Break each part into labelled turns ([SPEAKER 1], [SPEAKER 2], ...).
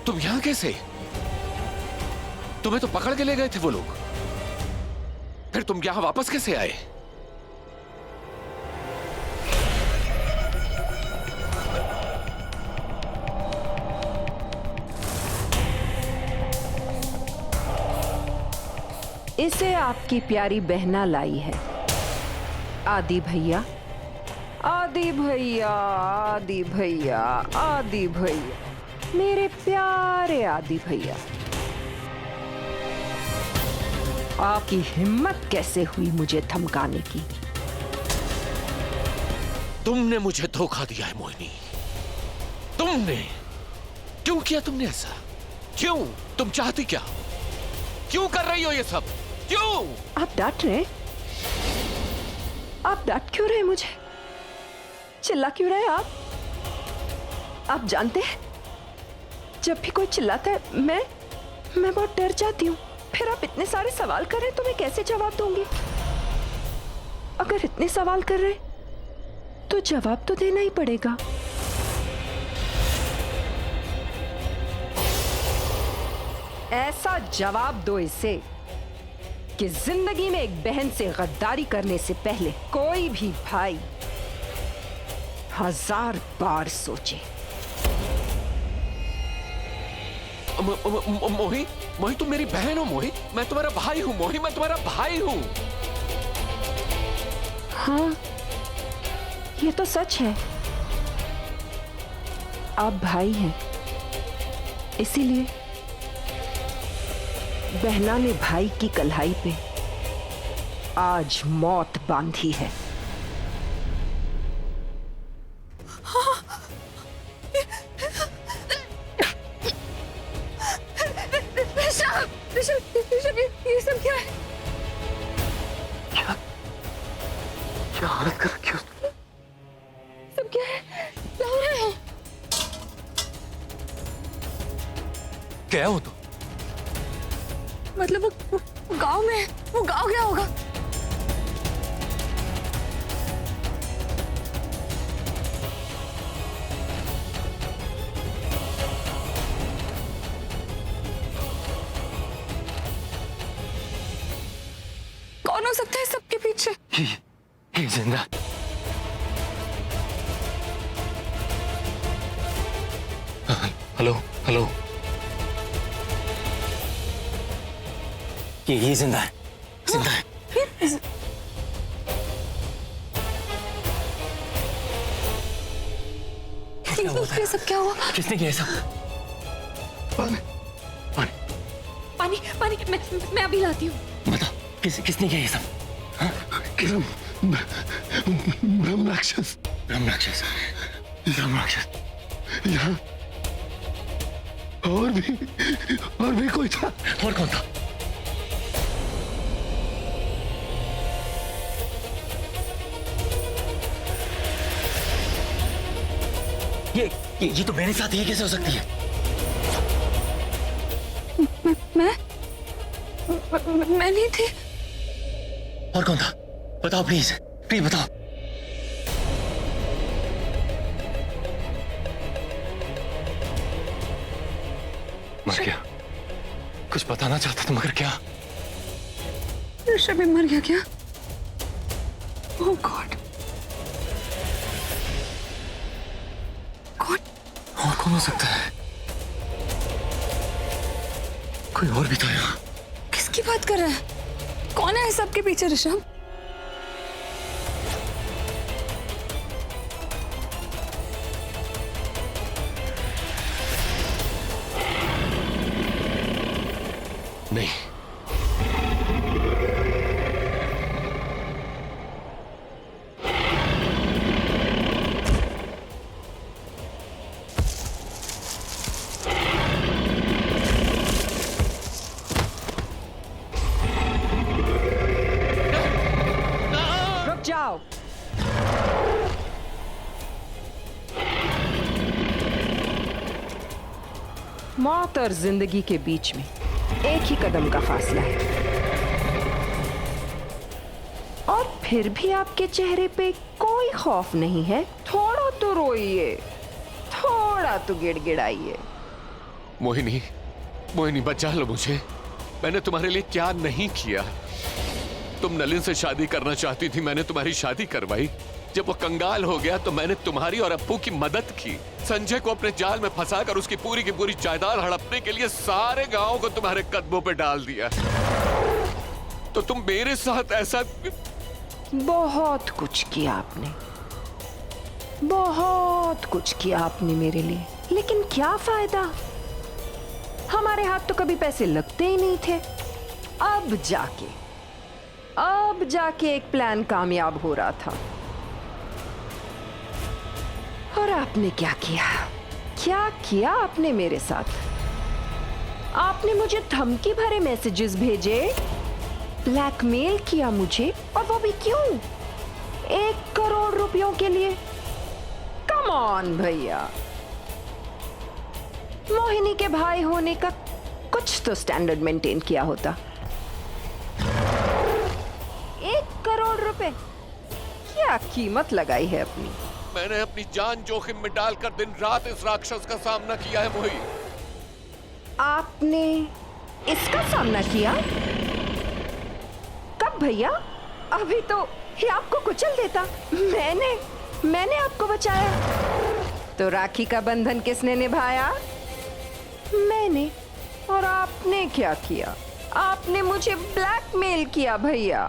[SPEAKER 1] तुम यहां कैसे? तुम्हें तो पकड़ के ले गए थे वो लोग, फिर तुम यहां वापस कैसे आए?
[SPEAKER 2] इसे आपकी प्यारी बहना लाई है। आदि भैया, आदि भैया, आदि भैया, आदि भैया, मेरे प्यारे आदि भैया। आपकी हिम्मत कैसे हुई मुझे धमकाने की?
[SPEAKER 1] तुमने मुझे धोखा दिया है मोहिनी। तुमने क्यों किया? तुमने ऐसा क्यों? तुम चाहती क्या? क्यों कर रही हो ये सब? क्यों?
[SPEAKER 2] आप डांट रहे? आप डांट क्यों रहे मुझे? चिल्ला क्यों रहे आप? आप जानते हैं जब भी कोई चिल्लाता है मैं बहुत डर जाती हूँ। फिर आप इतने सारे सवाल कर रहे हैं तो मैं कैसे जवाब दूंगी? अगर इतने सवाल कर रहे तो जवाब तो देना ही पड़ेगा। ऐसा जवाब दो इसे कि जिंदगी में एक बहन से गद्दारी करने से पहले कोई भी भाई 1000 बार सोचे।
[SPEAKER 1] मोही, मोही तुम मेरी बहन हो। मोही, मैं तुम्हारा भाई हूँ। मोही, मैं तुम्हारा भाई हूँ।
[SPEAKER 2] हाँ, ये तो सच है। आप भाई हैं, इसीलिए बहना ने भाई की कलाई पे आज मौत बांधी है।
[SPEAKER 3] ऋषभ, ये सब क्या है?
[SPEAKER 4] क्या हालत कर रखी है उसने?
[SPEAKER 3] सब क्या है? लाहौर है।
[SPEAKER 4] क्या हो तो?
[SPEAKER 3] मतलब वो गांव में है। वो गांव गया होगा। कौन हो सकता है सबके पीछे?
[SPEAKER 4] ये जिंदा। हेलो हेलो, ये जिंदा है, जिंदा है।
[SPEAKER 3] ये सब क्या हुआ?
[SPEAKER 4] किसने किया सब? पानी पानी
[SPEAKER 3] पानी पानी, मैं अभी लाती हूँ।
[SPEAKER 4] बता, किसने किया ये सब?
[SPEAKER 5] ब्रह्म राक्षस।
[SPEAKER 4] ब्रह्म राक्षस, ब्रह्म राक्षस।
[SPEAKER 5] यहाँ और भी कोई था?
[SPEAKER 4] और कौन था? ये तो मेरे साथ ही कैसे हो सकती है?
[SPEAKER 3] मैं नहीं थी।
[SPEAKER 4] और कौन था? बताओ प्लीज, प्लीज बताओ। मर गया। कुछ बताना चाहता था मगर क्या?
[SPEAKER 3] ऋषभ भी मर गया क्या? ओह गॉड।
[SPEAKER 4] और कौन हो सकता है? कोई और भी था यहाँ।
[SPEAKER 3] किसकी बात कर रहा है? कौन है सबके पीछे? ऋषभ,
[SPEAKER 1] नहीं,
[SPEAKER 2] रुक जाओ। मौत और जिंदगी के बीच में एक ही कदम का फासला है, और फिर भी आपके चेहरे पे कोई खौफ नहीं है। थोड़ा तो रोइए, थोड़ा तो गिड़गिड़ाइए।
[SPEAKER 1] मोहिनी, मोहिनी बचा लो मुझे। मैंने तुम्हारे लिए क्या नहीं किया। तुम नलिन से शादी करना चाहती थी, मैंने तुम्हारी शादी करवाई। जब वो कंगाल हो गया तो मैंने तुम्हारी और अप्पू की मदद की। संजय को अपने जाल में फंसाकर उसकी पूरी की पूरी जायदाद हड़पने के लिए सारे गांव को तुम्हारे कदमों पे डाल दिया। तो तुम मेरे साथ ऐसा
[SPEAKER 2] बहुत कुछ किया आपने, बहुत कुछ किया आपने मेरे लिए, लेकिन क्या फायदा? हमारे हाथ तो कभी पैसे लगते ही नहीं थे। अब जाके एक प्लान कामयाब हो रहा था। और आपने क्या किया? क्या किया आपने मेरे साथ? आपने मुझे धमकी भरे मैसेजेस भेजे, ब्लैकमेल किया मुझे, और वो भी क्यों? 1 करोड़ रुपयों के लिए। कम ऑन भैया, मोहिनी के भाई होने का कुछ तो स्टैंडर्ड मेंटेन किया होता। 1 करोड़ रुपए, क्या कीमत लगाई है अपनी?
[SPEAKER 1] मैंने अपनी जान जोखिम में डालकर दिन रात इस राक्षस का सामना किया है मोही।
[SPEAKER 2] आपने इसका सामना किया? कब भैया? अभी तो ये आपको कुचल देता। मैंने आपको बचाया। तो राखी का बंधन किसने निभाया? मैंने। और आपने क्या किया? आपने मुझे ब्लैकमेल किया भैया।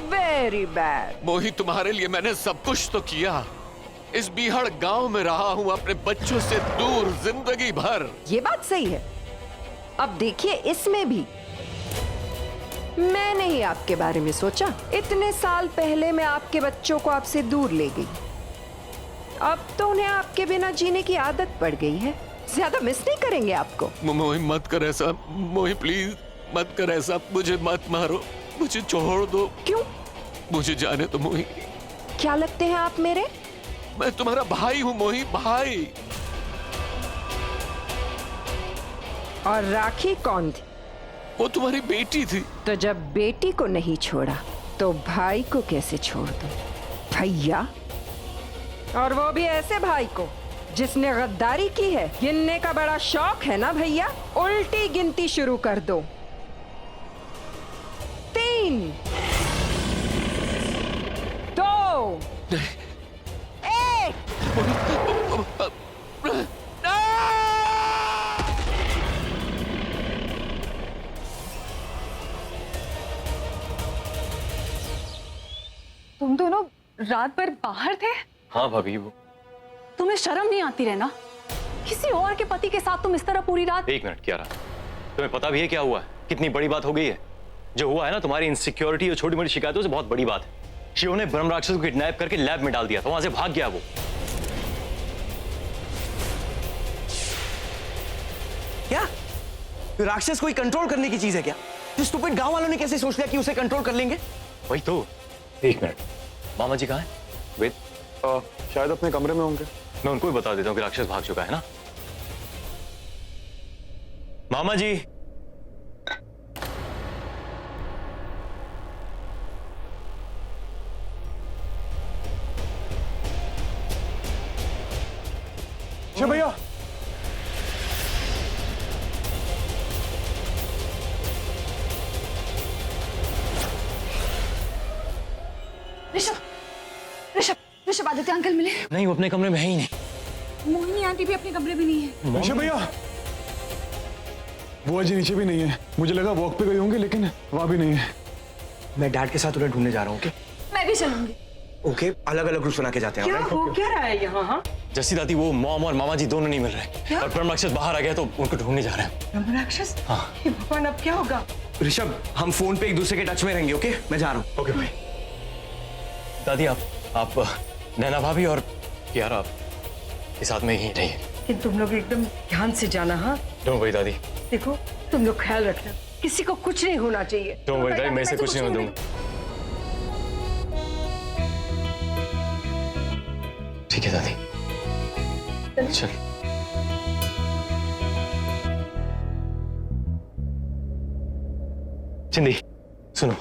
[SPEAKER 2] Very bad.
[SPEAKER 1] मोही, तुम्हारे लिए मैंने सब कुछ तो किया। इस बीहड़ गांव में रहा हूं अपने बच्चों से दूर जिंदगी भर।
[SPEAKER 2] ये बात सही है। अब देखिए, इसमें भी मैंने ही आपके बारे में सोचा। इतने साल पहले मैं आपके बच्चों को आपसे दूर ले गई। अब तो उन्हें आपके बिना जीने की आदत पड़ गई है। ज्यादा मिस नहीं करेंगे आपको।
[SPEAKER 1] मोही मत कर ऐसा। मोही प्लीज मत कर ऐसा। मुझे मत मारो, मुझे छोड़ दो।
[SPEAKER 2] क्यों?
[SPEAKER 1] मुझे जाने दो मोही।
[SPEAKER 2] क्या लगते हैं आप मेरे?
[SPEAKER 1] मैं तुम्हारा भाई हूँ मोही, भाई।
[SPEAKER 2] और राखी कौन थी?
[SPEAKER 1] वो तुम्हारी बेटी थी।
[SPEAKER 2] तो जब बेटी को नहीं छोड़ा तो भाई को कैसे छोड़ दो भैया? और वो भी ऐसे भाई को जिसने गद्दारी की है। गिनने का बड़ा शौक है ना भैया? उल्टी गिनती शुरू कर दो। 3, 2, 1।
[SPEAKER 3] तुम दोनों रात भर बाहर थे?
[SPEAKER 4] हाँ भाभी, वो
[SPEAKER 3] तुम्हें शर्म नहीं आती रहना? किसी और के पति के साथ तुम इस तरह पूरी रात?
[SPEAKER 4] 1 मिनट कियारा, तुम्हें पता भी है क्या हुआ है? कितनी बड़ी बात हो गई है। जो हुआ है ना, तुम्हारी इनसिक्योरिटी और छोटी मोटी शिकायतों से बहुत बड़ी बात है। शिव ने ब्रह्म राक्षस को किडनैप करके लैब में डाल दिया था, वहां से भाग गया वो।
[SPEAKER 6] क्या राक्षस कोई कंट्रोल करने की चीज है क्या? तो स्टूपिड गांव वालों ने कैसे सोच लिया कि उसे कंट्रोल कर लेंगे?
[SPEAKER 4] वही तो। 1 मिनट, मामा जी कहाँ हैं? वेद
[SPEAKER 5] शायद अपने कमरे में होंगे।
[SPEAKER 4] मैं उनको भी बता देता हूँ कि राक्षस भाग चुका है ना। मामा जी,
[SPEAKER 5] भैया,
[SPEAKER 3] ऋषभ, ऋषभ, ऋषभ, आदित्य अंकल मिले?
[SPEAKER 4] नहीं, वो अपने कमरे में है ही नहीं।
[SPEAKER 3] मोहिनी आंटी भी अपने कमरे में नहीं है।
[SPEAKER 5] ऋषभ भैया, बुआ जी नीचे भी नहीं है। मुझे लगा वॉक पे गई होंगी, लेकिन वहां भी नहीं है।
[SPEAKER 6] मैं डैड के साथ उन्हें ढूंढने जा रहा हूँ। ओके
[SPEAKER 3] मैं भी चलूंगी।
[SPEAKER 6] ओके, अलग अलग रूट बना के जाते हैं।
[SPEAKER 2] क्या रहा है यहाँ? हाँ,
[SPEAKER 4] जस्सी दादी, वो मॉम और मामा जी दोनों नहीं मिल रहे और ब्रह्म राक्षस बाहर आ गया तो उनको ढूंढने जा रहे हैं।
[SPEAKER 2] राक्षस? हाँ। भगवान, अब क्या होगा?
[SPEAKER 6] ऋषभ, हम फोन पे एक दूसरे के टच में रहेंगे। ओके, मैं जा रहा हूँ।
[SPEAKER 4] ओके भाई। दादी, आप नैना भाभी और कियारा आप के साथ में ही रहिए।
[SPEAKER 7] कि तुम लोग एकदम ध्यान से जाना। हाँ,
[SPEAKER 4] डोंट वरी दादी।
[SPEAKER 7] देखो तुम लोग ख्याल रखना, किसी को कुछ नहीं होना चाहिए।
[SPEAKER 4] डोंट वरी दादी, मैं इसे कुछ नहीं होने दूंगा। ठीक है दादी, चल। चिंदी, सुनो,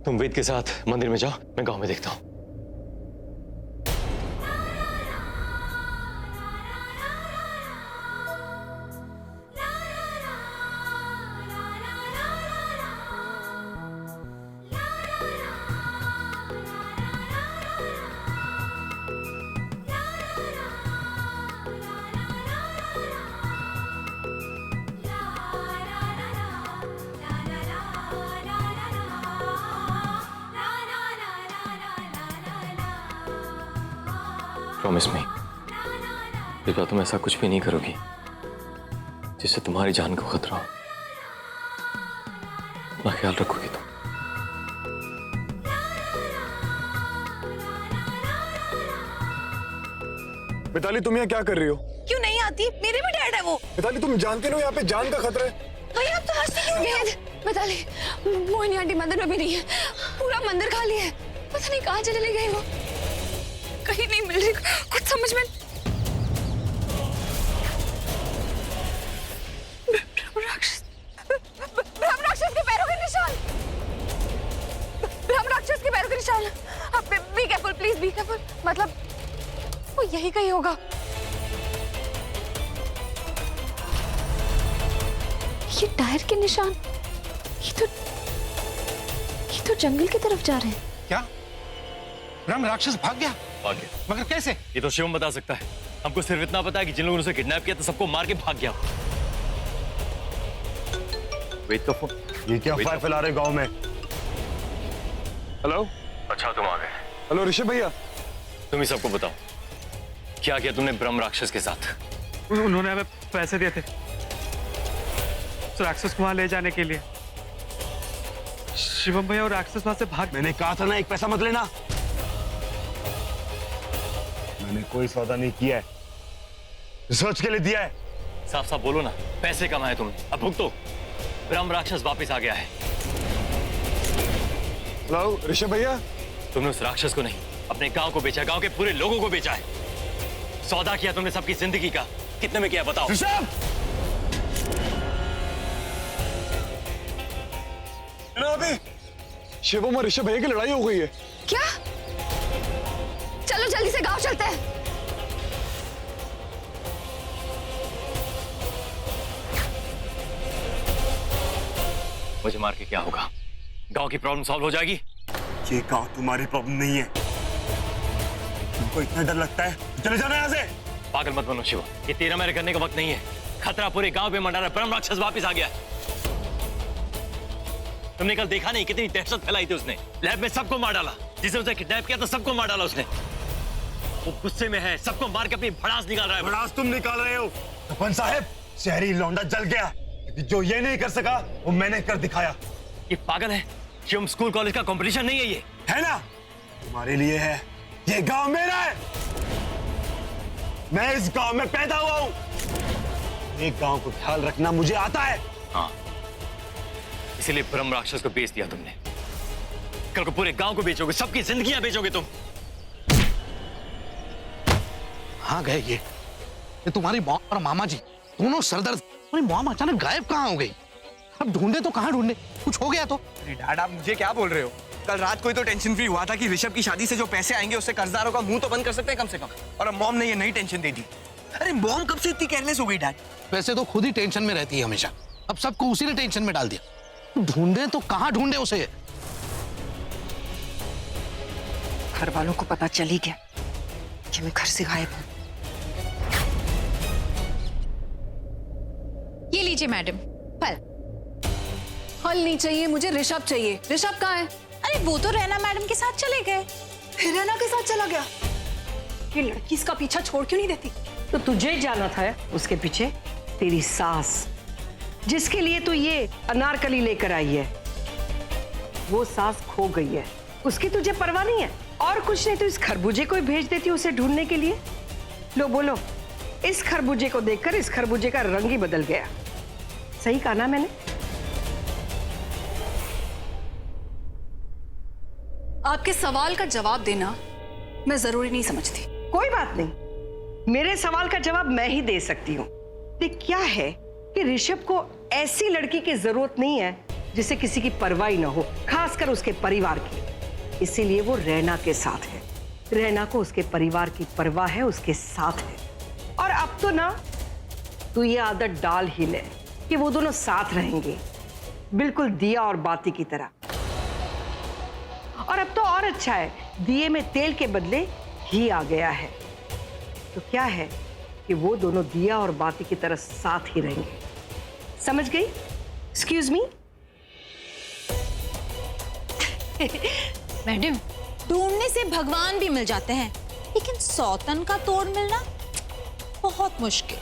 [SPEAKER 4] तुम वेद के साथ मंदिर में जाओ, मैं गांव में देखता हूँ। प्रॉमिस मी, इस बार तुम ऐसा कुछ भी नहीं करोगी जिससे तुम्हारी जान को खतरा हो। अपना ख्याल रखोगी तुम।
[SPEAKER 5] मिताली तुम यहाँ क्या कर रही हो?
[SPEAKER 8] क्यों नहीं आती? मेरे भी डैड है वो।
[SPEAKER 5] मिताली तुम जानते हो यहाँ पे जान का खतरा है।
[SPEAKER 8] भैया आप तो हंसते क्यों नहीं?
[SPEAKER 9] मिताली, मोहिनी आंटी मंदिर में भी नहीं है, पूरा मंदिर खाली है। पता नहीं कहाँ चले गए वो, कहीं नहीं मिल रही, कुछ समझ में। ब्रह्म राक्षस के पैरों के निशान, ब्रह्म राक्षस के पैरों के निशान। आप be careful please, be careful. मतलब वो यही कहीं होगा। ये टायर के निशान, ये तो जंगल की तरफ जा रहे हैं।
[SPEAKER 10] क्या ब्रह्म राक्षस भाग गया?
[SPEAKER 4] भाग गया।
[SPEAKER 10] मगर कैसे?
[SPEAKER 4] ये तो शिवम बता सकता है। हमको सिर्फ इतना पता है कि जिन लोगों ने उसे किडनैप किया था सबको मार के भाग गया। वेट का फोन।
[SPEAKER 5] ये क्या अफवाह फैला रहे गांव में? हेलो।
[SPEAKER 4] अच्छा तुम आ गए।
[SPEAKER 5] हेलो ऋषभ भैया।
[SPEAKER 4] तुम ही सबको बताओ, क्या किया तुमने ब्रह्म राक्षस के साथ?
[SPEAKER 11] उन्होंने हमें पैसे दिए थे तो राक्षस को वहां ले जाने के लिए। शिवम भैया और राक्षस वहां से भाग।
[SPEAKER 6] मैंने कहा था ना एक पैसा मत लेना। मैंने कोई सौदा नहीं किया है, रिसर्च के लिए दिया है।
[SPEAKER 4] साफ साफ बोलो ना, पैसे कमाए तुमने, अब भुगतो। ब्रह्म राक्षस वापस आ गया है।
[SPEAKER 5] हेलो ऋषभ भैया।
[SPEAKER 4] तुमने उस राक्षस को नहीं, अपने गांव को बेचा, गांव के पूरे लोगों को बेचा है। सौदा किया तुमने सबकी जिंदगी का। कितने में किया बताओ?
[SPEAKER 6] ऋषभ!
[SPEAKER 5] अभी शिवम और ऋषभ भैया की लड़ाई हो गई है।
[SPEAKER 9] क्या? चलो जल्दी से गांव चलते हैं।
[SPEAKER 4] मुझे मार के क्या होगा? गांव की प्रॉब्लम सॉल्व हो जाएगी।
[SPEAKER 6] ये गांव तुम्हारी प्रॉब्लम नहीं है। तुमको इतना डर लगता है? चले जाना यहाँ से।
[SPEAKER 4] पागल मत बनो शिव, ये तेरा मेरे करने का वक्त नहीं है। खतरा पूरे गांव पे मंडरा है। ब्रह्म राक्षस वापस आ गया। तुमने कल देखा नहीं कितनी दहशत फैलाई थी उसने? लैब में सबको मार डाला। जिसे उसे किडनैप किया था सबको मार डाला उसने। वो गुस्से में है, सबको मार के अपनी भड़ास निकाल रहा है।
[SPEAKER 6] भड़ास तुम निकाल रहे हो। सरपंच साहब, शहरी लौंडा जल गया। जो ये नहीं कर सका वो मैंने कर दिखाया।
[SPEAKER 4] ये पागल है। शिवम स्कूल कॉलेज का कंपटीशन नहीं है ये।
[SPEAKER 6] है ना? तुम्हारे लिए है। ये गांव मेरा है। मैं इस गांव में पैदा हुआ हूं। एक गांव को ख्याल रखना मुझे आता है।
[SPEAKER 4] हाँ, इसीलिए ब्रह्म राक्षस को बेच दिया तुमने। कल को पूरे गांव को बेचोगे, सबकी जिंदगियां बेचोगे तुम।
[SPEAKER 10] हाँ गए ये तुम्हारी मॉम और मामा जी दोनों सरदर्द। तुम्हारी मॉम अचानक गायब कहाँ हो गई? अब ढूंढे तो कहाँ ढूंढे? कुछ हो गया तो?
[SPEAKER 6] डैड आप मुझे क्या बोल रहे हो? कल रात को ही तो टेंशन फ्री हुआ था कि ऋषभ की शादी से जो पैसे आएंगे उससे कर्जदारों का मुंह तो बंद कर सकते हैं कम से कम। और अब मॉम ने ये नई टेंशन दे दी। अरे मॉम कब से इतनी केयरलेस हो गई डैड?
[SPEAKER 10] वैसे तो खुद ही टेंशन में रहती है हमेशा। अब सबको उसी ने टेंशन में डाल दिया। ढूंढे तो कहाँ ढूंढे उसे?
[SPEAKER 7] घर वालों को पता चल ही गया कि मैं घर से गायब हूँ।
[SPEAKER 3] ये लीजिए मैडम फल। फल नहीं चाहिए मुझे, ऋषभ चाहिए। ऋषभ कहाँ है?
[SPEAKER 8] अरे वो तो रैना मैडम के साथ चले गए।
[SPEAKER 3] फिर रैना के साथ चला गया। ये लड़की इसका पीछा छोड़ क्यों नहीं देती?
[SPEAKER 7] तो तुझे जाना था उसके पीछे, तेरी सास जिसके लिए तू ये अनारकली लेकर आई है, वो सास खो गई है। उसकी तुझे परवाह नहीं है? और कुछ नहीं तो इस खरबूजे को ही भेज देती उसे ढूंढने के लिए। लो बोलो, इस खरबूजे को देखकर इस खरबूजे का रंग ही बदल गया। सही कहा ना मैंने?
[SPEAKER 3] आपके सवाल का जवाब देना मैं जरूरी नहीं समझती।
[SPEAKER 7] कोई बात नहीं, मेरे सवाल का जवाब मैं ही दे सकती हूँ। देख क्या है कि ऋषभ को ऐसी लड़की की जरूरत नहीं है जिसे किसी की परवाह ना हो, खासकर उसके परिवार की। इसीलिए वो रैना के साथ है। रैना को उसके परिवार की परवाह है, उसके साथ है। और अब तो ना तू ये आदत डाल ही ले कि वो दोनों साथ रहेंगे, बिल्कुल दिया और बाती की तरह। और अब तो और अच्छा है, दिए में तेल के बदले घी आ गया है। तो क्या है कि वो दोनों दिया और बाती की तरह साथ ही रहेंगे। समझ गई? Excuse me.
[SPEAKER 8] मैडम, ढूंढने से भगवान भी मिल जाते हैं, लेकिन सौतन का तोड़ मिलना बहुत मुश्किल।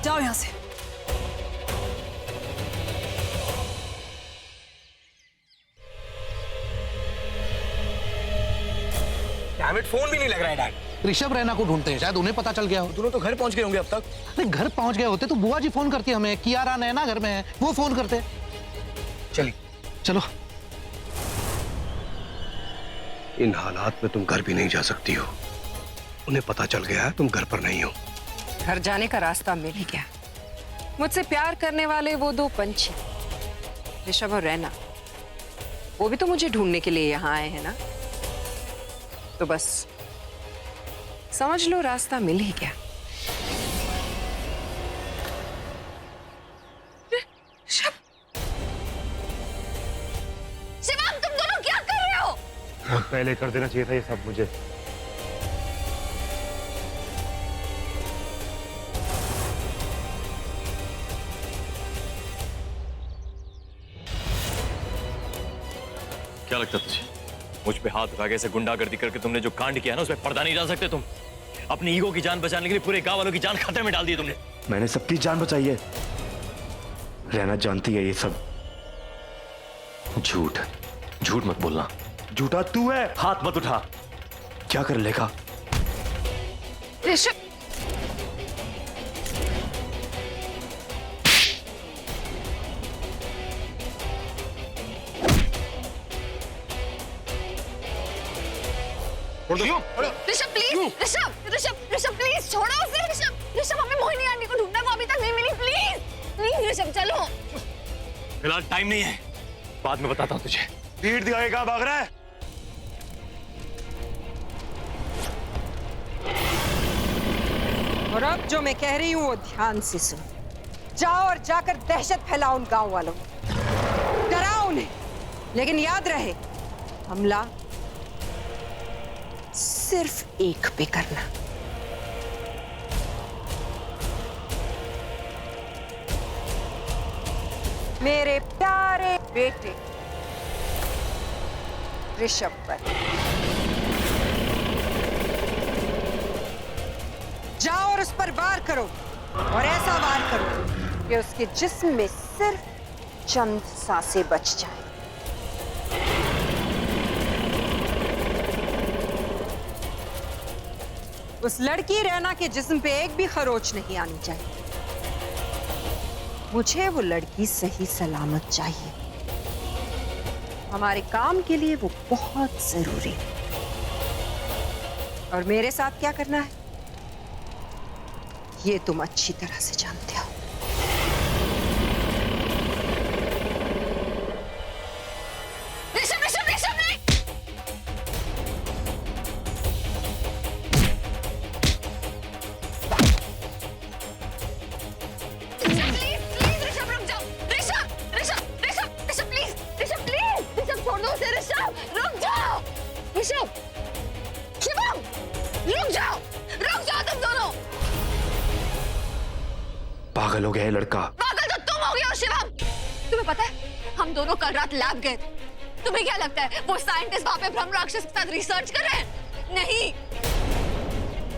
[SPEAKER 3] जाओ यहां से।
[SPEAKER 6] डैम इट, फोन भी नहीं लग रहा है डैड।
[SPEAKER 10] ऋषभ रैना को ढूंढते हैं, शायद उन्हें पता चल गया हो।
[SPEAKER 6] दोनों तो घर पहुंच गए होंगे अब तक।
[SPEAKER 10] अरे घर पहुंच गए होते तो बुआ जी फोन करती हमें, कियारा नैना घर में है, वो फोन करते।
[SPEAKER 6] चलिए
[SPEAKER 10] चलो।
[SPEAKER 12] इन हालात में तुम घर भी नहीं जा सकती हो। उन्हें पता चल गया है तुम घर पर नहीं हो।
[SPEAKER 2] घर जाने का रास्ता मिल ही गया। मुझसे प्यार करने वाले वो दो पंछी, ऋषभ और रैना, वो भी तो मुझे ढूंढने के लिए यहाँ आए हैं ना। तो बस समझ लो रास्ता मिल ही गया।
[SPEAKER 9] शिवम, तुम दोनों क्या कर रहे हो?
[SPEAKER 5] बहुत पहले कर देना चाहिए था ये सब मुझे।
[SPEAKER 4] क्या लगता तुझे मुझ पे हाथ उठा के ऐसे गुंडागर्दी करके तुमने जो कांड किया ना उसमें पर्दा नहीं डाल सकते तुम? अपनी ईगो की जान बचाने के लिए पूरे गांव वालों की जान खतरे में डाल दी तुमने।
[SPEAKER 5] मैंने सबकी जान बचाई है। रहना जानती है ये सब।
[SPEAKER 4] झूठ झूठ मत बोलना।
[SPEAKER 5] झूठा तू है। हाथ मत उठा। क्या कर लेगा?
[SPEAKER 2] ऋषभ,
[SPEAKER 9] ऋषभ प्लीज, ऋषभ प्लीज छोड़ो उसे। ऋषभ हमें मोहिनी आंटी को ढूंढना है, वो अभी तक नहीं मिली। प्लीज ऋषभ चलो।
[SPEAKER 4] फिलहाल टाइम नहीं है, बाद में बताता हूं तुझे।
[SPEAKER 5] भीड़ दिखाए कहां भाग रहा है?
[SPEAKER 7] और अब जो मैं कह रही हूं वो ध्यान से सुन। जाओ और जाकर दहशत फैलाओ उन गांव वालों में, डराओ उन्हें, लेकिन याद रहे हमला सिर्फ एक पे करना। मेरे प्यारे बेटे ऋषभ पर जाओ और उस पर वार करो, और ऐसा वार करो कि उसके जिस्म में सिर्फ चंद सांसें बच जाएं। उस लड़की रैना के जिस्म पे एक भी खरोच नहीं आनी चाहिए। मुझे वो लड़की सही सलामत चाहिए। हमारे काम के लिए वो बहुत जरूरी है। और मेरे साथ क्या करना है ये तुम अच्छी तरह से जानते हो।
[SPEAKER 9] ऋषभ ऋषभ ऋषभ नहीं। प्लीज ऋषभ रुक जाओ। ऋषभ प्लीज। ऋषभ छोड़ दो उसे। ऋषभ रुक जाओ। ऋषभ, शिवम रुक जाओ तुम दोनों।
[SPEAKER 5] पागल हो गया है लड़का।
[SPEAKER 9] पागल तो तुम हो गए हो शिवम। तुम्हें पता है हम दोनों कल रात लैब गए थे। तुम्हें क्या लगता है वो साइंटिस्ट वहां पे ब्रह्म राक्षस के साथ रिसर्च कर रहे हैं? नहीं,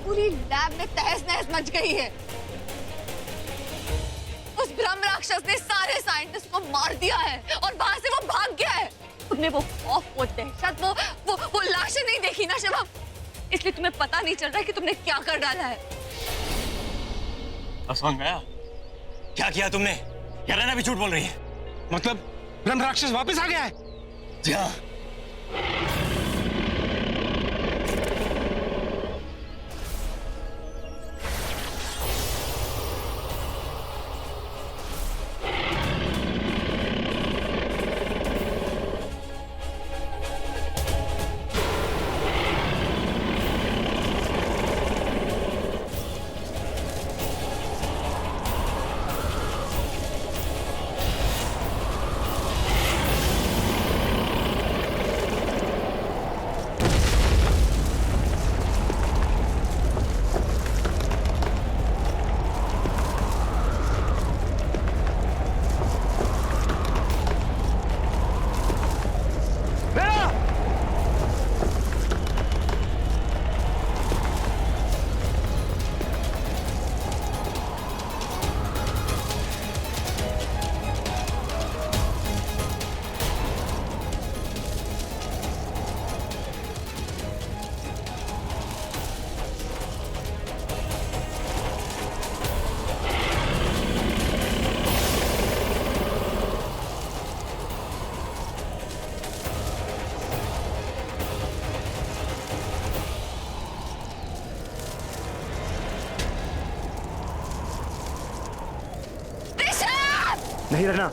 [SPEAKER 9] पूरी लैब में तहस नहस मच गई है। उस ब्रह्म राक्षस ने सारे साइंटिस्ट को मार दिया है और वहां से वो भाग गया है। तुमने वो खौफ, वो दहशत, वो लाशें नहीं देखी ना शिवम, इसलिए तुम्हें पता नहीं चल रहा कि तुमने क्या कर डाला है।
[SPEAKER 4] अब समझ में आया क्या किया तुमने? क्या रैना भी झूठ बोल रही है?
[SPEAKER 10] मतलब ब्रह्म राक्षस वापस आ गया है?
[SPEAKER 4] जी हाँ।
[SPEAKER 5] नहीं रहना।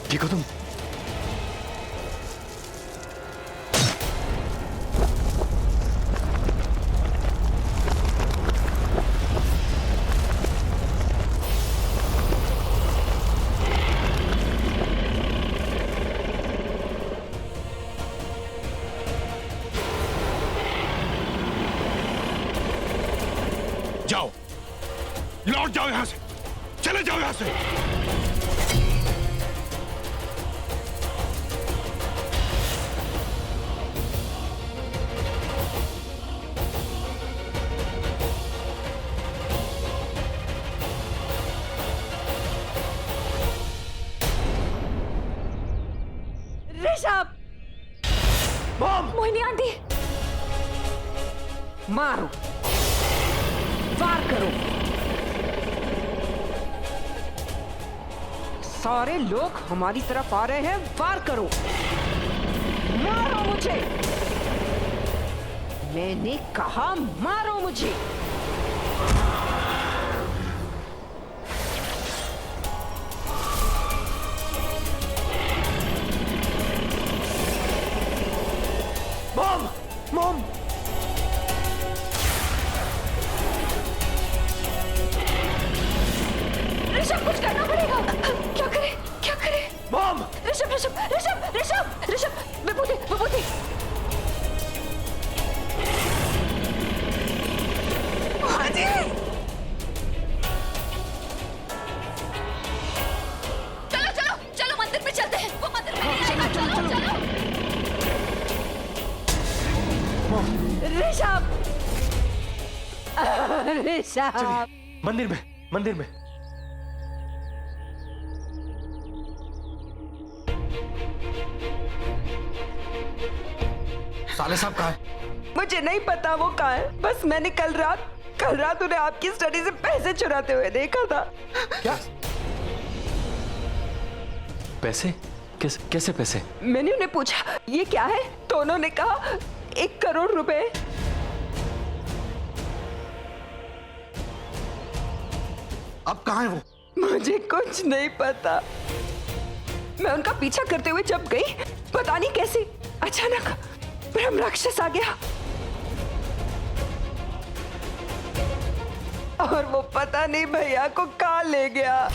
[SPEAKER 5] ठीक हो तुम?
[SPEAKER 12] जाओ, लौट जाओ यहां से, चले जाओ यहां से।
[SPEAKER 2] ऋषभ, मोहिनी आंटी, मारो, वार करो। सारे लोग हमारी तरफ आ रहे हैं, वार करो, मारो मुझे। मैंने कहा मारो मुझे।
[SPEAKER 5] मॉम, मॉम,
[SPEAKER 2] ऋषभ, कुछ करना पड़ेगा। क्या करे, क्या करे?
[SPEAKER 5] मॉम,
[SPEAKER 2] ऋषभ, ऋषभ, ऋषभ, ऋषभ, ऋषभ, विभूति, विभूति। हाजी,
[SPEAKER 9] चलो चलो चलो मंदिर में चलते हैं, वो मंदिर में नहीं आएगा। चलो चलो
[SPEAKER 2] ऋषभ, ऋषभ,
[SPEAKER 5] मंदिर में, मंदिर में।
[SPEAKER 10] साले साहब कहाँ है?
[SPEAKER 2] मुझे नहीं पता वो कहाँ है। बस मैंने कल रात उन्हें आपकी स्टडी से पैसे चुराते हुए देखा था।
[SPEAKER 10] क्या?
[SPEAKER 5] पैसे? कैसे पैसे?
[SPEAKER 2] मैंने उन्हें पूछा ये क्या है, तो उन्होंने कहा 1 करोड़ रुपए।
[SPEAKER 10] अब कहाँ है वो?
[SPEAKER 2] मुझे कुछ नहीं पता। मैं उनका पीछा करते हुए जब गई, पता नहीं कैसे अचानक ब्रह्म राक्षस आ गया और वो पता नहीं भैया को कहाँ ले गया।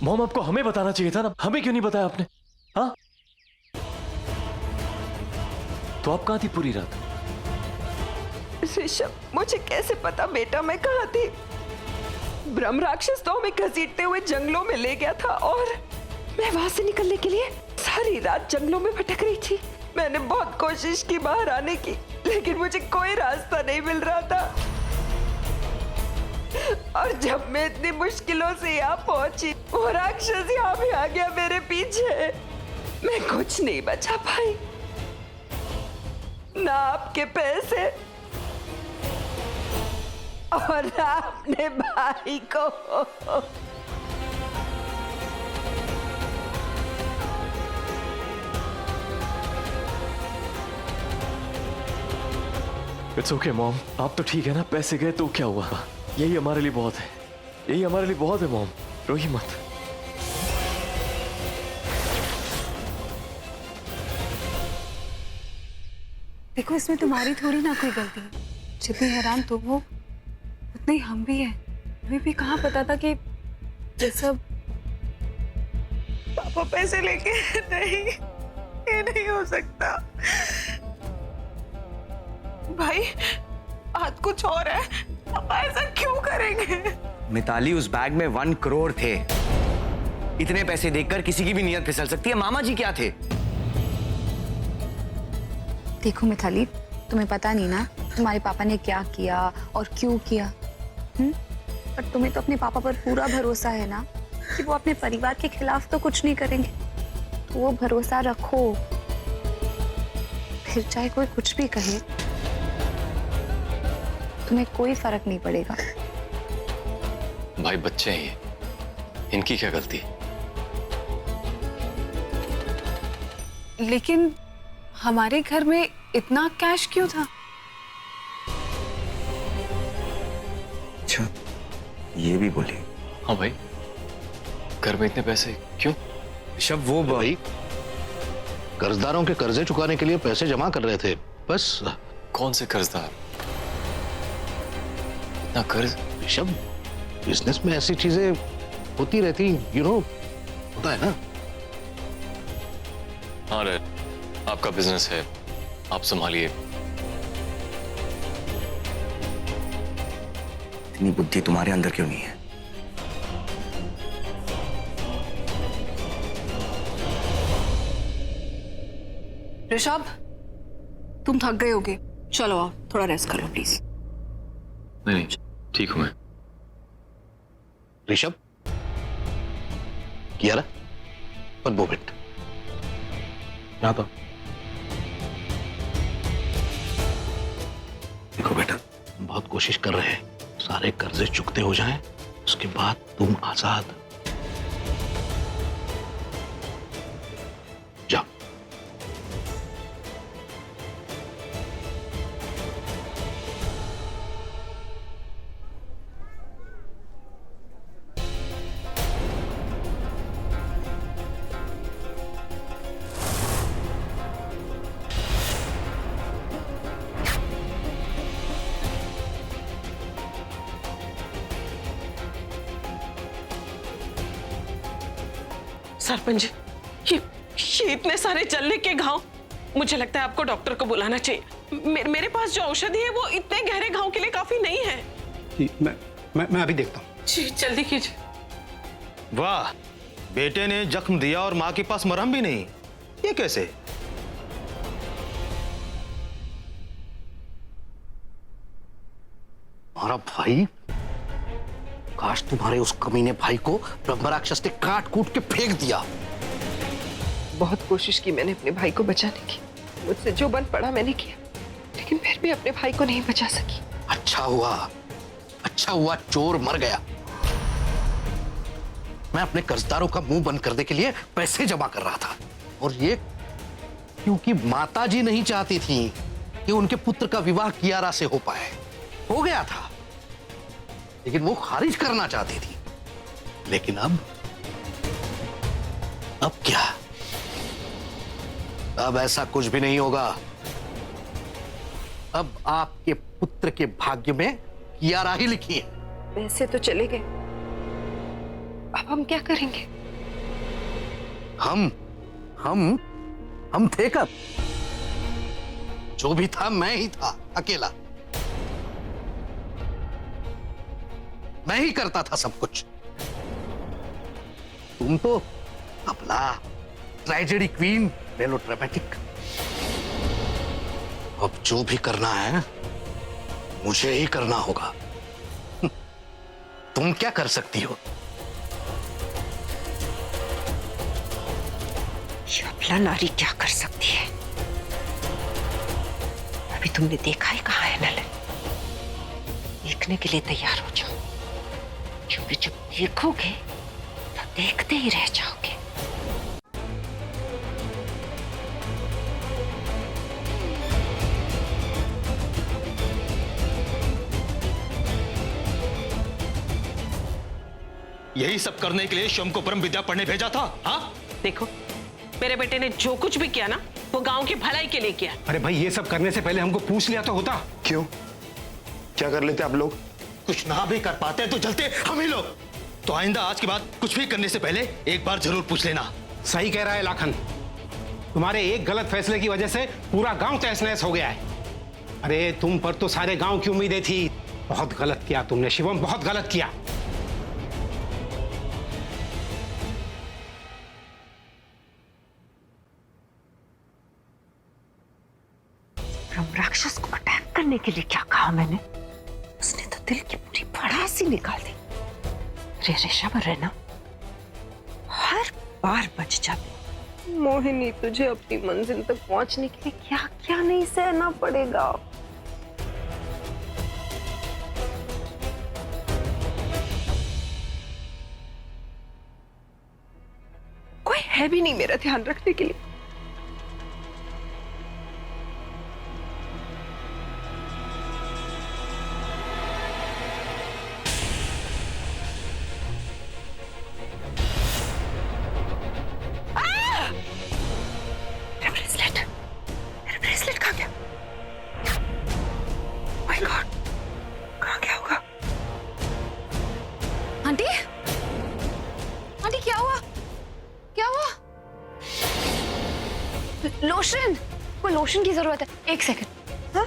[SPEAKER 5] मॉम, आपको हमें बताना चाहिए था ना, हमें क्यों नहीं बताया आपने? हाँ, तो आप कहाँ थी पूरी रात?
[SPEAKER 2] ऋषभ, मुझे कैसे पता बेटा मैं कहाँ थी? ब्रह्म राक्षस तो हमें घसीटते हुए जंगलों में ले गया था और मैं वहां से निकलने के लिए सारी रात जंगलों में भटक रही थी। मैंने बहुत कोशिश की बाहर आने की, लेकिन मुझे कोई रास्ता नहीं मिल रहा था। और जब मैं इतनी मुश्किलों से यहाँ पहुंची, वो राक्षस यहाँ भी आ गया मेरे पीछे। मैं कुछ नहीं बचा पाई, ना आपके पैसे और अपने भाई को।
[SPEAKER 5] इट्स ओके मॉम, आप तो ठीक है ना? पैसे गए तो क्या हुआ? यही हमारे लिए बहुत है, यही हमारे लिए बहुत है मॉम, रोही मत।
[SPEAKER 3] देखो, इसमें तुम्हारी थोड़ी ना कोई गलती है। जितनी हैरान तुम हो उतने ही हम भी हैं। हमें भी कहाँ पता था कि ये सब।
[SPEAKER 2] पापा पैसे लेके नहीं, ये नहीं हो सकता। भाई बात कुछ और है, पापा ऐसा क्यों करेंगे?
[SPEAKER 6] मिताली, उस बैग में 1 करोड़ थे। इतने पैसे देखकर किसी की भी नीयत फिसल सकती है। मामा जी क्या थे?
[SPEAKER 3] देखो मिताली, तुम्हें पता नहीं ना तुम्हारे पापा ने क्या किया और क्यों किया। पर तुम्हें तो अपने पापा पर पूरा भरोसा है ना कि वो अपने परिवार के खिलाफ तो कुछ नहीं करेंगे। तो वो भरोसा रखो, फिर चाहे कोई कुछ भी कहे तुम्हें कोई फर्क नहीं पड़ेगा।
[SPEAKER 4] भाई बच्चे हैं ये, इनकी क्या गलती?
[SPEAKER 3] लेकिन हमारे घर में इतना कैश क्यों था?
[SPEAKER 6] अच्छा, ये भी बोली।
[SPEAKER 4] हाँ भाई, घर में इतने पैसे क्यों?
[SPEAKER 6] शब वो
[SPEAKER 10] भाई कर्जदारों के कर्जे चुकाने के लिए पैसे जमा कर रहे थे बस।
[SPEAKER 4] कौन से कर्जदार? इतना कर्ज?
[SPEAKER 10] ऋषभ, बिजनेस में ऐसी चीजें होती रहती, यू नो, होता है ना।
[SPEAKER 4] हाँ रे, आपका बिजनेस है, आप संभालिए।
[SPEAKER 6] इतनी बुद्धि तुम्हारे अंदर क्यों नहीं है?
[SPEAKER 3] ऋषभ, तुम थक गए होगे, चलो आओ थोड़ा रेस्ट कर लो प्लीज।
[SPEAKER 4] नहीं, ठीक हूं मैं।
[SPEAKER 10] ऋषभ, किया वन मोमेंट, यहाँ तो देखो बेटा, बहुत कोशिश कर रहे हैं सारे कर्जे चुकते हो जाएं, उसके बाद तुम आजाद। जाओ।
[SPEAKER 13] सरपंच, ये इतने सारे जलने के घाव, मुझे लगता है आपको डॉक्टर को बुलाना चाहिए। मेरे पास जो औषधि है वो इतने गहरे घाव के लिए काफी नहीं है।
[SPEAKER 10] मैं अभी देखता हूँ।
[SPEAKER 13] जी जल्दी कीजिए।
[SPEAKER 4] वाह, बेटे ने जख्म दिया और मां के पास मरहम भी नहीं, ये कैसे?
[SPEAKER 10] हमारा भाई, काश तुम्हारे उस कमीने भाई को ब्रह्म राक्षस ने काट कूट के फेंक दिया।
[SPEAKER 2] बहुत कोशिश की मैंने अपने भाई को बचाने की, मुझसे जो बन पड़ा मैंने किया, लेकिन फिर भी अपने भाई को नहीं बचा सकी।
[SPEAKER 10] अच्छा हुआ चोर मर गया। मैं अपने कर्जदारों का मुंह बंद करने के लिए पैसे जमा कर रहा था, और ये क्योंकि माताजी नहीं चाहती थी कि उनके पुत्र का विवाह कियारा से हो पाए। हो गया था, लेकिन वो खारिज करना चाहती थी। लेकिन अब क्या? अब ऐसा कुछ भी नहीं होगा। अब आपके पुत्र के भाग्य में कियारा ही लिखी है।
[SPEAKER 2] पैसे तो चले गए, अब हम क्या करेंगे?
[SPEAKER 10] हम थे कब? जो भी था मैं ही था, अकेला। मैं ही करता था सब कुछ। तुम तो अपना ट्रेजेडी क्वीन, मेलो ड्रामेटिक। अब जो भी करना है मुझे ही करना होगा। तुम क्या कर सकती हो?
[SPEAKER 7] अबला नारी क्या कर सकती है? अभी तुमने देखा ही कहाँ है नलन? देखने के लिए तैयार हो जाओ, क्योंकि जब देखोगे तो देखते ही रह जाओगे।
[SPEAKER 4] यही सब करने के लिए शिवम को परम विद्या पढ़ने भेजा था? हाँ,
[SPEAKER 13] देखो, मेरे बेटे ने जो कुछ भी किया ना, वो गांव की भलाई के लिए किया।
[SPEAKER 12] अरे भाई, ये सब करने से पहले हमको पूछ लिया तो होता।
[SPEAKER 14] क्यों? क्या कर लेते आप लोग?
[SPEAKER 4] कुछ ना भी कर पाते तो जलते हम ही लोग। तो आइंदा आज के बाद कुछ भी करने से पहले एक बार जरूर पूछ लेना।
[SPEAKER 12] सही कह रहा है लाखन, तुम्हारे एक गलत फैसले की वजह से पूरा गांव तहस नहस हो गया है। अरे तुम पर तो सारे गांव की उम्मीदें थी। बहुत गलत किया तुमने शिवम, बहुत गलत किया।
[SPEAKER 7] राक्षस को अटैक करने के लिए क्या कहा मैंने? उसने तो दिल की पूरी भड़ास ही निकाल दी। रे ऋषभ रहना हर बार बच जाती। मोहिनी, तुझे अपनी मंजिल तक पहुंचने के लिए क्या क्या नहीं सहना पड़ेगा। कोई है भी नहीं मेरा ध्यान रखने के लिए।
[SPEAKER 3] आंटी, आंटी क्या हुआ? क्या हुआ? लोशन, को लोशन की जरूरत है। एक सेकंड। हाँ?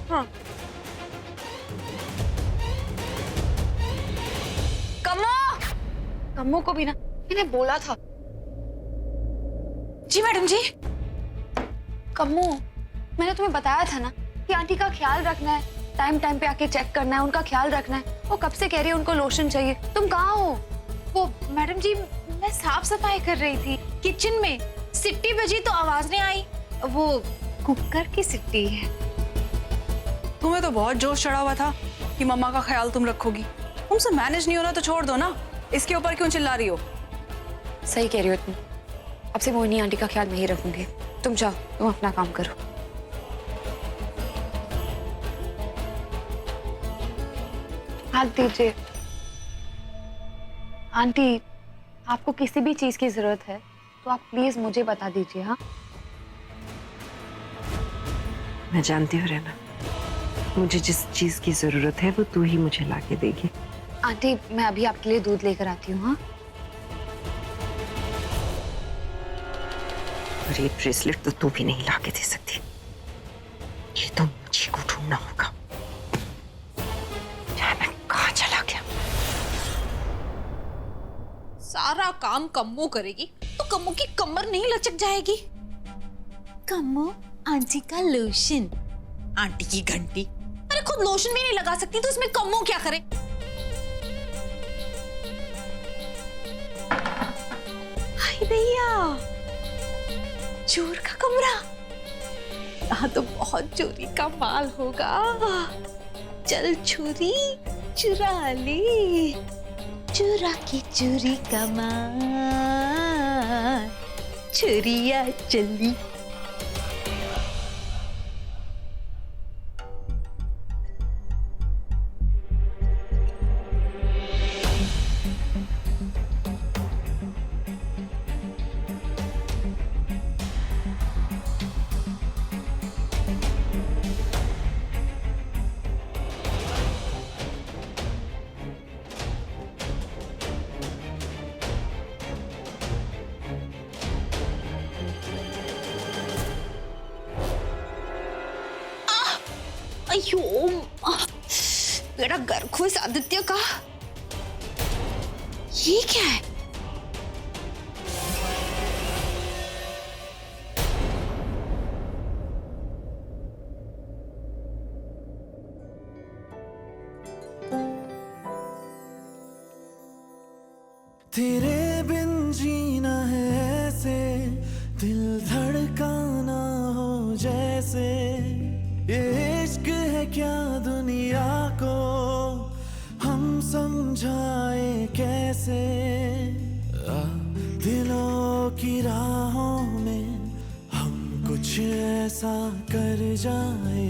[SPEAKER 3] हाँ। कम्मो को भी ना मैंने बोला था। जी मैडम जी। कम्मो, मैंने तुम्हें बताया था ना कि आंटी का ख्याल रखना है, टाइम टाइम पे आके चेक करना है, उनका ख्याल रखना है। वो कब से कह रही है उनको लोशन चाहिए। तुम कहाँ हो?
[SPEAKER 8] वो मैडम जी, मैं साफ सफाई कर रही थी किचन में। सिट्टी बजी तो आवाज नहीं आई। वो कुकर की सिट्टी है।
[SPEAKER 15] तुम्हें तो बहुत जोश चढ़ा हुआ था कि मम्मा का ख्याल तुम रखोगी। तुमसे मैनेज नहीं हो रहा तो छोड़ दो ना, इसके ऊपर क्यों चिल्ला रही हो?
[SPEAKER 3] सही कह रही हो तुम। अब से मोहिनी आंटी का ख्याल मैं ही रखूंगी। तुम जाओ, तुम अपना काम करो। हाथ दीजिए। आंटी, आपको किसी भी चीज की जरूरत है तो आप प्लीज मुझे बता दीजिए। हाँ,
[SPEAKER 7] मैं जानती हूँ रहना, मुझे जिस चीज की जरूरत है वो तू ही मुझे लाके देगी।
[SPEAKER 3] आंटी मैं अभी आपके लिए दूध लेकर आती हूँ। हाँ,
[SPEAKER 7] और ये ब्रेसलेट तो तू भी नहीं लाके दे सकती, ये तो मुझे को ढूंढना होगा। मैं कहाँ चला गया?
[SPEAKER 8] सारा काम कम्मो करेगी तो कम्मो की कमर नहीं लचक जाएगी। कम्मो, आंटी का लोशन, आंटी की घंटी। अरे खुद लोशन भी नहीं लगा सकती तो इसमें कम्मो क्या करे? हाय भैया, चोर का कमरा। यहाँ तो बहुत चोरी का माल होगा। चल चोरी चुरा ले, चुरा के चोरी का माल, चोरिया चली। अयो, मेरा गर्कुश आदित्य का। ये क्या है?
[SPEAKER 16] तेरे बिन जीना है ऐसे, दिल धड़काना हो जैसे। ये इश्क है क्या दुनिया को हम समझाए कैसे। दिलों की राहों में हम कुछ ऐसा कर जाए,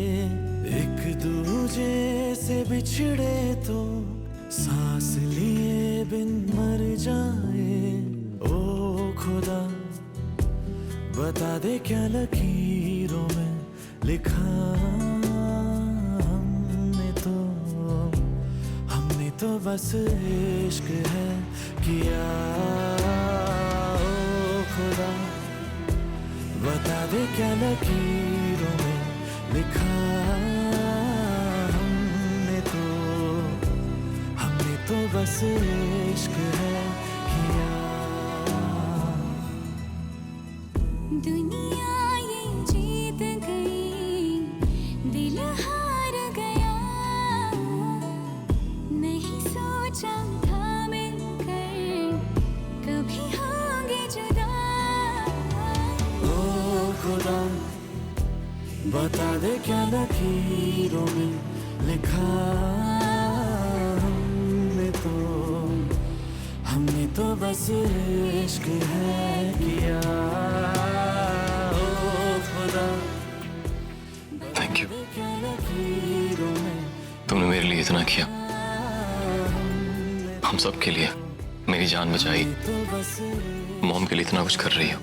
[SPEAKER 16] एक दूजे से बिछड़े तो सांस लिए बिन मर जाए। ओ खुदा बता दे क्या लकीरों में लिखा हमने तो बस इश्क है किया। ओ खुदा बता दे क्या लकीरों में लिखा हमने तो बस इश्क है किया।
[SPEAKER 9] दुनिया ये जीत गई
[SPEAKER 16] बता दे क्या लकीरों में लिखा हमने तो बस इश्क है किया। ओ खुदा
[SPEAKER 4] थैंक यू, तुमने मेरे लिए इतना किया, हम सब के लिए मेरी जान बचाई, मॉम के लिए इतना कुछ कर रही हो।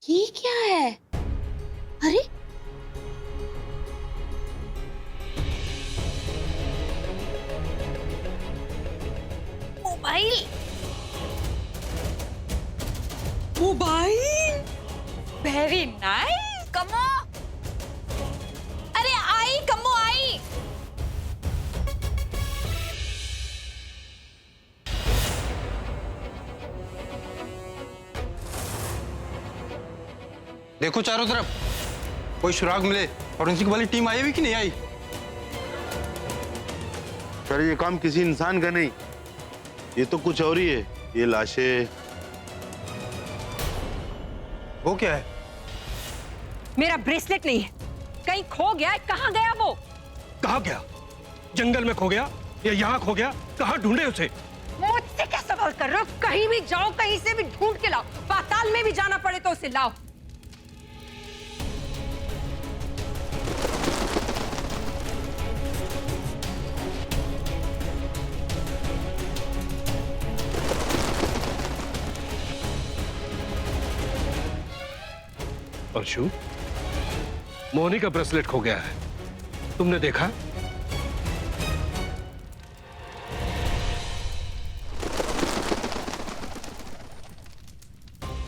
[SPEAKER 8] ये क्या है? अरे मोबाइल, मोबाइल वेरी नाइस। कमो, अरे आई कमो आई।
[SPEAKER 6] देखो चारों तरफ कोई सुराग मिले। फॉरेंसिक वाली टीम आई भी कि नहीं आई?
[SPEAKER 14] सर ये काम किसी इंसान का नहीं, ये तो कुछ और ही है। ये लाशें।
[SPEAKER 6] वो क्या है?
[SPEAKER 7] मेरा ब्रेसलेट नहीं है, कहीं खो गया है। कहाँ गया वो?
[SPEAKER 12] कहाँ गया? जंगल में खो गया या यहाँ खो गया? कहाँ ढूंढे उसे?
[SPEAKER 7] मुझसे क्या सवाल कर रहे हो? कहीं भी जाओ, कहीं से भी ढूंढ के लाओ। पाताल में भी जाना पड़े तो उसे लाओ।
[SPEAKER 12] परशु, मोहनी का ब्रेसलेट खो गया है, तुमने देखा?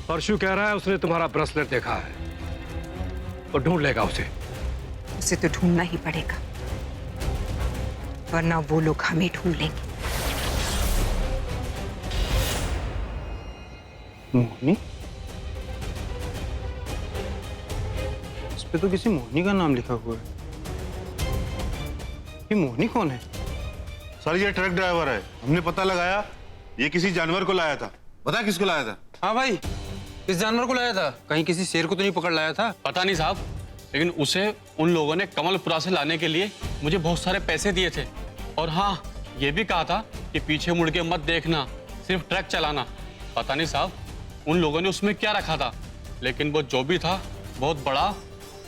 [SPEAKER 12] परशु कह रहा है उसने तुम्हारा ब्रेसलेट देखा है और ढूंढ लेगा उसे।
[SPEAKER 7] उसे तो ढूंढना ही पड़ेगा, वरना वो लोग हमें ढूंढ लेंगे।
[SPEAKER 6] मोहनी? इस पे तो किसी मोहनी का नाम लिखा हुआ है। ये मोहनी कौन है?
[SPEAKER 14] सर ये ट्रक ड्राइवर है, हमने पता लगाया ये किसी जानवर को लाया था। पता किसको लाया था?
[SPEAKER 6] हाँ भाई, किस जानवर को लाया था? कहीं किसी शेर को तो नहीं पकड़ लाया था?
[SPEAKER 11] पता नहीं साहब, लेकिन उसे उन लोगों ने कमलपुरा से लाने के लिए मुझे बहुत सारे पैसे दिए थे। और हाँ, ये भी कहा था कि पीछे मुड़ के मत देखना, सिर्फ ट्रक चलाना। पता नहीं साहब उन लोगों ने उसमें क्या रखा था, लेकिन वो जो भी था बहुत बड़ा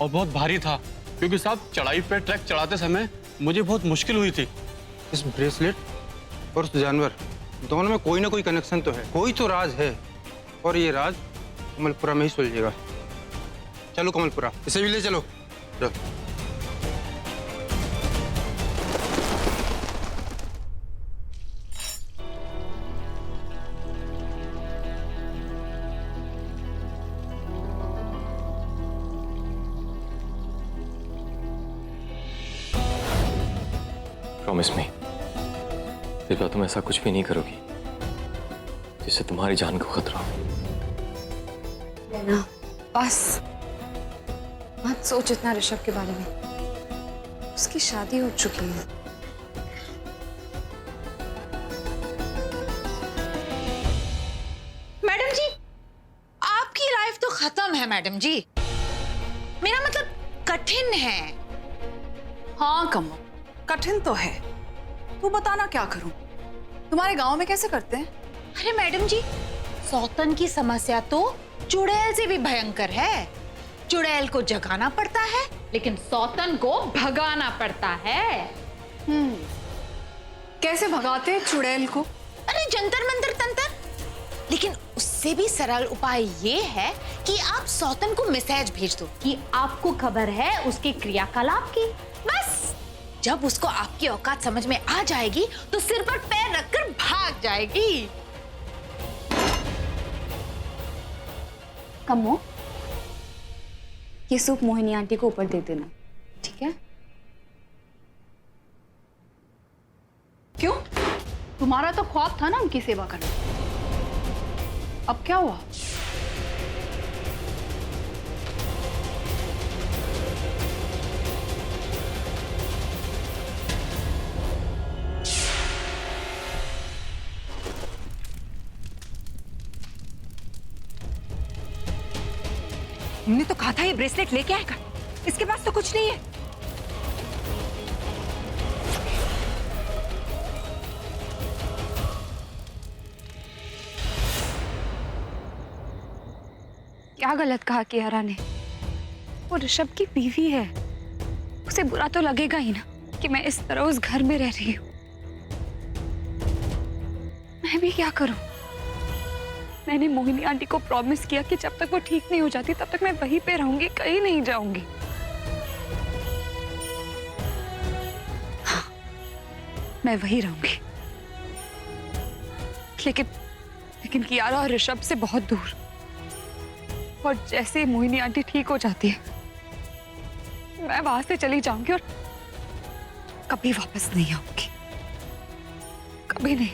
[SPEAKER 11] और बहुत भारी था। क्योंकि साहब चढ़ाई पे ट्रक चढ़ाते समय मुझे बहुत मुश्किल हुई थी।
[SPEAKER 6] इस ब्रेसलेट और उस जानवर दोनों में कोई ना कोई कनेक्शन तो है, कोई तो राज है। और ये राज कमलपुरा में ही सुलझेगा। चलो कमलपुरा, इसे भी ले चलो।
[SPEAKER 4] प्रॉमिस मी, इस बार तुम ऐसा कुछ भी नहीं करोगी जिससे तुम्हारी जान को खतरा हो।
[SPEAKER 3] लेना, बस मत सोच इतना ऋषभ के बारे में। उसकी शादी हो चुकी है।
[SPEAKER 8] मैडम जी, आपकी लाइफ तो खत्म है मैडम जी। मेरा मतलब कठिन है।
[SPEAKER 15] हाँ कमो, कठिन तो है। तू बताना क्या करूं? तुम्हारे गांव में कैसे करते हैं?
[SPEAKER 8] अरे मैडम जी, सौतन की समस्या तो चुड़ैल से भी भयंकर है। चुड़ैल को जगाना पड़ता है, लेकिन सौतन को भगाना पड़ता है।
[SPEAKER 15] कैसे भगाते हैं चुड़ैल को?
[SPEAKER 8] अरे जंतर मंतर तंतर। लेकिन उससे भी सरल उपाय ये है कि आप सौतन को मैसेज भेज दो कि आपको खबर है उसके क्रियाकलाप की। बस जब उसको आपकी औकात समझ में आ जाएगी तो सिर पर पैर रखकर भाग जाएगी।
[SPEAKER 3] कम्मो, ये सूप मोहिनी आंटी को ऊपर दे देना, ठीक है?
[SPEAKER 15] क्यों? तुम्हारा तो ख्वाब था ना उनकी सेवा करना, अब क्या हुआ?
[SPEAKER 7] हमने तो कहा था ये ब्रेसलेट लेके आएगा, इसके पास तो कुछ नहीं है।
[SPEAKER 3] क्या गलत कहा कियारा ने? वो ऋषभ की बीवी है, उसे बुरा तो लगेगा ही ना कि मैं इस तरह उस घर में रह रही हूँ। मैं भी क्या करूं? मैंने मोहिनी आंटी को प्रॉमिस किया कि जब तक वो ठीक नहीं हो जाती तब तक मैं वहीं पे रहूंगी, कहीं नहीं जाऊंगी। हाँ, मैं वहीं रहूंगी, लेकिन कियारा और ऋषभ से बहुत दूर। और जैसे मोहिनी आंटी ठीक हो जाती है मैं वहां से चली जाऊंगी और कभी वापस नहीं आऊंगी, कभी नहीं।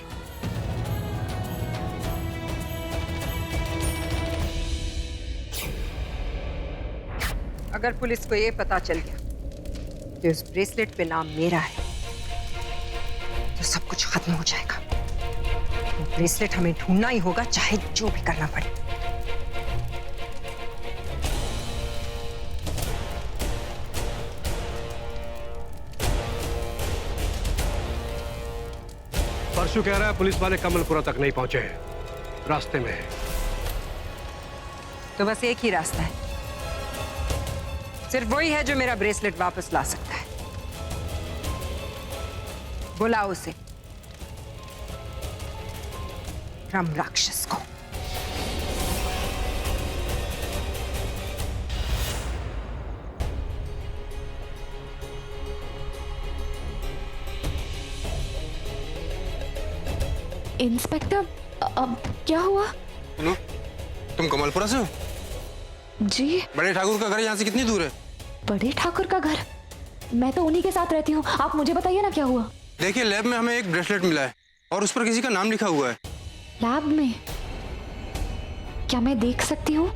[SPEAKER 7] अगर पुलिस को ये पता चल गया कि उस ब्रेसलेट पे नाम मेरा है तो सब कुछ खत्म हो जाएगा। वो ब्रेसलेट हमें ढूंढना ही होगा, चाहे जो भी करना पड़े।
[SPEAKER 12] परशु कह रहा है पुलिस वाले कमलपुरा तक नहीं पहुंचे हैं, रास्ते में है।
[SPEAKER 7] तो बस एक ही रास्ता है, सिर्फ वही है जो मेरा ब्रेसलेट वापस ला सकता है। बुलाओ उसे, ब्रह्म राक्षस को।
[SPEAKER 2] इंस्पेक्टर, अब क्या हुआ?
[SPEAKER 6] हेलो, तुम कमलपुरा से हो?
[SPEAKER 2] जी।
[SPEAKER 6] बड़े ठाकुर का घर यहाँ से कितनी दूर है?
[SPEAKER 2] बड़े ठाकुर का घर? मैं तो उन्हीं के साथ रहती हूँ, आप मुझे बताइए ना क्या हुआ।
[SPEAKER 6] देखिए, लैब में हमें एक ब्रेसलेट मिला है और उस पर किसी का नाम लिखा हुआ है।
[SPEAKER 2] लैब में? क्या मैं देख सकती हूँ?